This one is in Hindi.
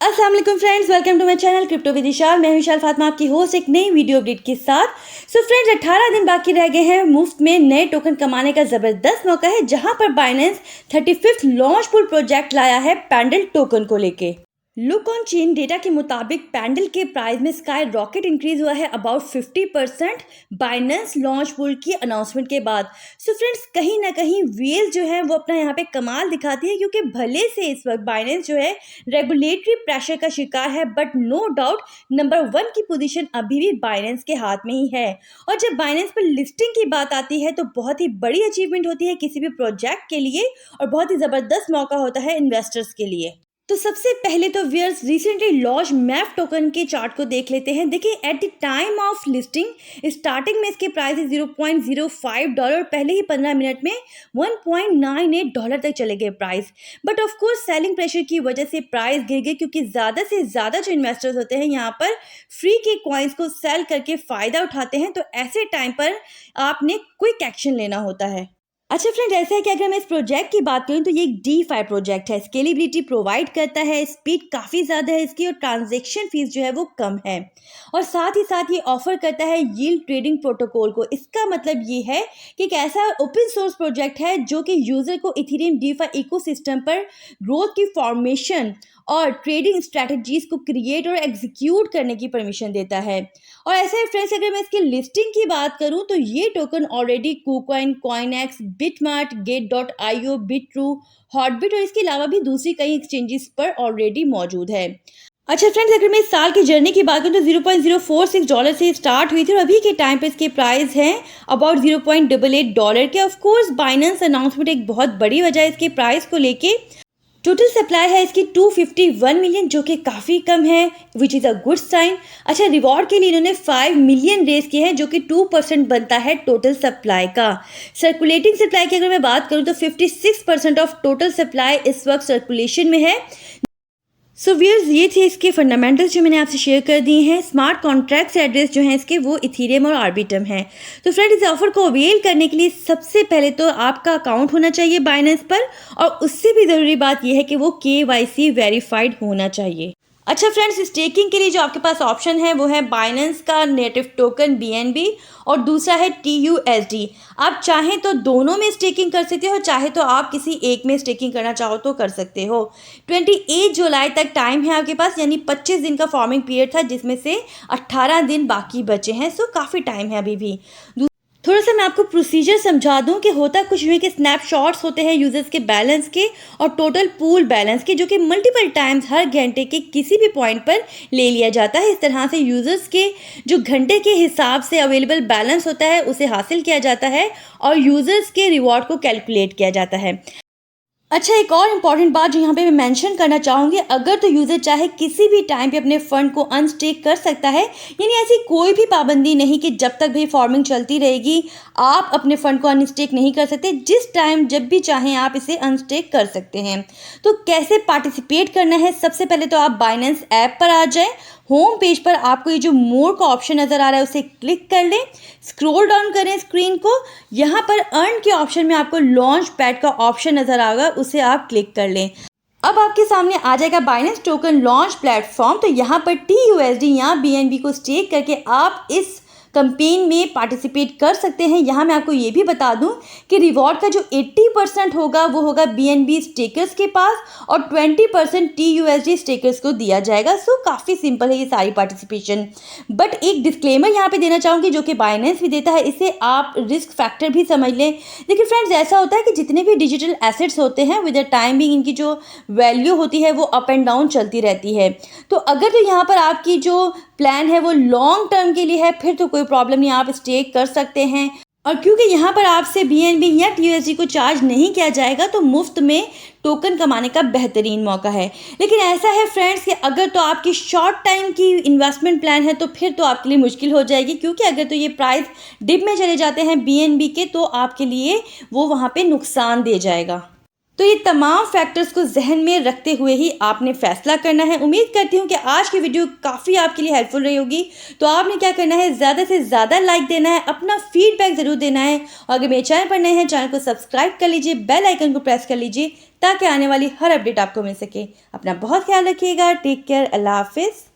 अस्सलाम वालेकुम friends, welcome to my channel crypto with Vishal. मैं विशाल फातिमा आपकी होस्ट एक नई वीडियो अपडेट के साथ। फ्रेंड्स, 18 दिन बाकी रह गए हैं। मुफ्त में नए टोकन कमाने का ज़बरदस्त मौका है, जहां पर Binance 35th launch pool project लाया है पैंडल टोकन को लेके। लुक ऑन चेन डेटा के मुताबिक पैंडल के प्राइस में स्काई रॉकेट इंक्रीज हुआ है अबाउट 50% बाइनेंस लॉन्च पूल की अनाउंसमेंट के बाद। फ्रेंड्स, कहीं ना कहीं वेल जो है वो अपना यहाँ पे कमाल दिखाती है, क्योंकि भले से इस वक्त बाइनेंस जो है रेगुलेटरी प्रेशर का शिकार है, बट नो डाउट नंबर 1 की पोजीशन अभी भी बाइनेंस के हाथ में ही है। और जब बाइनेंस पर लिस्टिंग की बात आती है तो बहुत ही बड़ी अचीवमेंट होती है किसी भी प्रोजेक्ट के लिए, और बहुत ही ज़बरदस्त मौका होता है इन्वेस्टर्स के लिए। तो सबसे पहले तो viewers recently launch MAF token के चार्ट को देख लेते हैं। देखिए, at the time of listing starting में इसके प्राइस $0.05, पहले ही 15 मिनट में $1.98 तक चले गए price. But of course selling pressure की वजह से प्राइस गिर गए, क्योंकि ज़्यादा से ज़्यादा जो इन्वेस्टर्स होते हैं यहाँ पर फ्री के कॉइन्स को सेल करके फ़ायदा उठाते हैं। तो ऐसे टाइम पर आपने क्विक एक्शन लेना होता है। अच्छा फ्रेंड, ऐसा है कि अगर मैं इस प्रोजेक्ट की बात करूं तो ये एक DeFi प्रोजेक्ट है। स्केलेबिलिटी प्रोवाइड करता है, स्पीड काफ़ी ज़्यादा है इसकी, और ट्रांजैक्शन फीस जो है वो कम है। और साथ ही साथ ये ऑफर करता है यील्ड ट्रेडिंग प्रोटोकॉल को। इसका मतलब ये है कि एक ऐसा ओपन सोर्स प्रोजेक्ट है जो कि यूज़र को इथेरियम DeFi इकोसिस्टम पर ग्रोथ की फॉर्मेशन और ट्रेडिंग स्ट्रैटेजीज को क्रिएट और एग्जीक्यूट करने की परमिशन देता है। और ऐसे ही फ्रेंड्स, अगर मैं इसकी लिस्टिंग की बात करूं तो ये token already KuCoin, CoinEx, Bitmart, Gate.io, Bitrue, Hotbit और इसके अलावा भी दूसरी कई एक्सचेंजेस पर ऑलरेडी मौजूद है। अच्छा फ्रेंड्स, अगर मैं इस साल की जर्नी की बात करूं तो $0.046 से स्टार्ट हुई थी, और अभी के टाइम पे इसके प्राइस हैं अबाउट $0.88 के। ऑफ कोर्स बाइनेंस अनाउंसमेंट एक बहुत बड़ी वजह है इसके प्राइस को लेके। टोटल सप्लाई है इसकी 251 मिलियन, जो कि काफ़ी कम है, which is a good sign. अच्छा, रिवॉर्ड के लिए इन्होंने 5 मिलियन रेज किए हैं, जो कि 2% बनता है टोटल सप्लाई का। सर्कुलेटिंग सप्लाई की अगर मैं बात करूं तो 56% ऑफ टोटल सप्लाई इस वक्त सर्कुलेशन में है। व्यूअर्स, ये थे इसके फंडामेंटल्स जो मैंने आपसे शेयर कर दिए हैं। स्मार्ट कॉन्ट्रैक्ट्स एड्रेस जो हैं इसके वो इथेरियम और आर्बिट्रम हैं। तो फ्रेंड, इस ऑफर को अवेल करने के लिए सबसे पहले तो आपका अकाउंट होना चाहिए बाइनेंस पर, और उससे भी ज़रूरी बात यह है कि वो KYC वेरीफाइड होना चाहिए। अच्छा फ्रेंड्स, स्टेकिंग के लिए जो आपके पास ऑप्शन है वो है बाइनेंस का नेटिव टोकन BNB, और दूसरा है TUSD। आप चाहें तो दोनों में स्टेकिंग कर सकते हो, चाहे तो आप किसी एक में स्टेकिंग करना चाहो तो कर सकते हो। 28 जुलाई तक टाइम है आपके पास, यानी 25 दिन का फॉर्मिंग पीरियड था, जिसमें से 18 दिन बाकी बचे हैं। काफ़ी टाइम है अभी भी। थोड़ा सा मैं आपको प्रोसीजर समझा दूं कि होता कुछ भी कि स्नैपशॉट्स होते हैं यूजर्स के बैलेंस के और टोटल पूल बैलेंस के, जो कि मल्टीपल टाइम्स हर घंटे के किसी भी पॉइंट पर ले लिया जाता है। इस तरह से यूजर्स के जो घंटे के हिसाब से अवेलेबल बैलेंस होता है उसे हासिल किया जाता है, और यूजर्स के रिवॉर्ड को कैलकुलेट किया जाता है। अच्छा, एक और इम्पॉर्टेंट बात जो यहाँ पे मैं मेंशन करना चाहूँगी, अगर तो यूज़र चाहे किसी भी टाइम पे अपने फ़ंड को अनस्टेक कर सकता है, यानी ऐसी कोई भी पाबंदी नहीं कि जब तक भी फॉर्मिंग चलती रहेगी आप अपने फ़ंड को अनस्टेक नहीं कर सकते। जिस टाइम जब भी चाहें आप इसे अनस्टेक कर सकते हैं। तो कैसे पार्टिसिपेट करना है? सबसे पहले तो आप बाइनेंस ऐप पर आ जाएँ। होम पेज पर आपको ये जो मोर का ऑप्शन नज़र आ रहा है उसे क्लिक कर लें, स्क्रॉल डाउन करें स्क्रीन को। यहाँ पर अर्न के ऑप्शन में आपको लॉन्च पैड का ऑप्शन नज़र आएगा, उसे आप क्लिक कर लें। अब आपके सामने आ जाएगा बाइनेंस टोकन लॉन्च प्लेटफॉर्म। तो यहाँ पर TUSD या BNB को स्टेक करके आप इस कैंपेन में पार्टिसिपेट कर सकते हैं। यहाँ मैं आपको ये भी बता दूं कि रिवॉर्ड का जो 80% होगा वो होगा BNB स्टेकर्स के पास, और 20% TUSD स्टेकर्स को दिया जाएगा। काफ़ी सिंपल है ये सारी पार्टिसिपेशन। बट एक डिस्क्लेमर यहाँ पे देना चाहूँगी, जो कि बाइनेंस भी देता है, इसे आप रिस्क फैक्टर भी समझ लें। देखिए फ्रेंड्स, ऐसा होता है कि जितने भी डिजिटल एसेट्स होते हैं विद द टाइमिंग इनकी जो वैल्यू होती है वो अप एंड डाउन चलती रहती है। तो अगर तो यहाँ पर आपकी जो प्लान है वो लॉन्ग टर्म के लिए है, फिर तो कोई प्रॉब्लम नहीं, आप स्टेक कर सकते हैं। और क्योंकि यहाँ पर आपसे BNB या TUSD को चार्ज नहीं किया जाएगा, तो मुफ्त में टोकन कमाने का बेहतरीन मौका है। लेकिन ऐसा है फ्रेंड्स कि अगर तो आपकी शॉर्ट टाइम की इन्वेस्टमेंट प्लान है तो फिर तो आपके लिए मुश्किल हो जाएगी, क्योंकि अगर तो ये प्राइस डिप में चले जाते हैं BNB के, तो आपके लिए वो वहाँ पे नुकसान दे जाएगा। तो ये तमाम फैक्टर्स को जहन में रखते हुए ही आपने फैसला करना है। उम्मीद करती हूँ कि आज की वीडियो काफ़ी आपके लिए हेल्पफुल रही होगी। तो आपने क्या करना है, ज़्यादा से ज़्यादा लाइक देना है, अपना फीडबैक ज़रूर देना है, और अगर मेरे चैनल पर नए हैं चैनल को सब्सक्राइब कर लीजिए, बेल आइकन को प्रेस कर लीजिए ताकि आने वाली हर अपडेट आपको मिल सके। अपना बहुत ख्याल रखिएगा। Take care. अल्लाह हाफिज़।